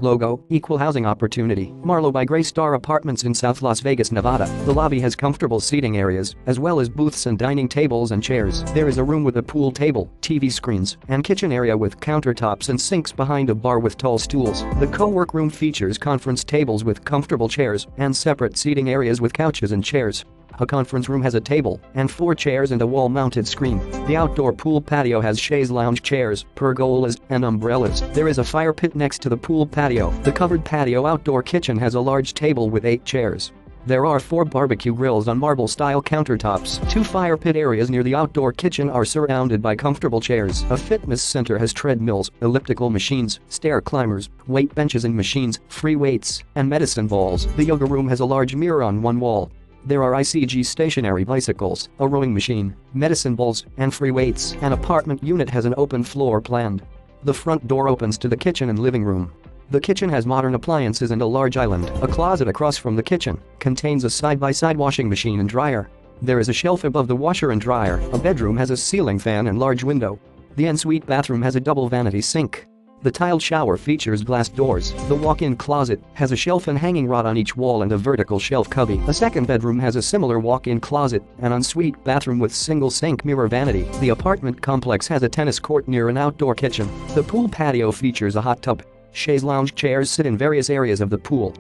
Logo: Equal Housing Opportunity. Marlowe by Greystar Apartments in South Las Vegas, Nevada. The lobby has comfortable seating areas, as well as booths and dining tables and chairs. There is a room with a pool table, TV screens, and kitchen area with countertops and sinks behind a bar with tall stools. The co-work room features conference tables with comfortable chairs and separate seating areas with couches and chairs. A conference room has a table and 4 chairs and a wall-mounted screen. The outdoor pool patio has chaise lounge chairs, pergolas, and umbrellas. There is a fire pit next to the pool patio. The covered patio outdoor kitchen has a large table with 8 chairs. There are 4 barbecue grills on marble-style countertops. 2 fire pit areas near the outdoor kitchen are surrounded by comfortable chairs. A fitness center has treadmills, elliptical machines, stair climbers, weight benches and machines, free weights, and medicine balls. The yoga room has a large mirror on one wall. There are ICG stationary bicycles, a rowing machine, medicine balls, and free weights. An apartment unit has an open floor planned. The front door opens to the kitchen and living room. The kitchen has modern appliances and a large island. A closet across from the kitchen contains a side-by-side washing machine and dryer. There is a shelf above the washer and dryer. A bedroom has a ceiling fan and large window. The ensuite bathroom has a double vanity sink. The tiled shower features glass doors. The walk-in closet has a shelf and hanging rod on each wall and a vertical shelf cubby. A second bedroom has a similar walk-in closet, an ensuite bathroom with single sink mirror vanity. The apartment complex has a tennis court near an outdoor kitchen. The pool patio features a hot tub. Chaise lounge chairs sit in various areas of the pool.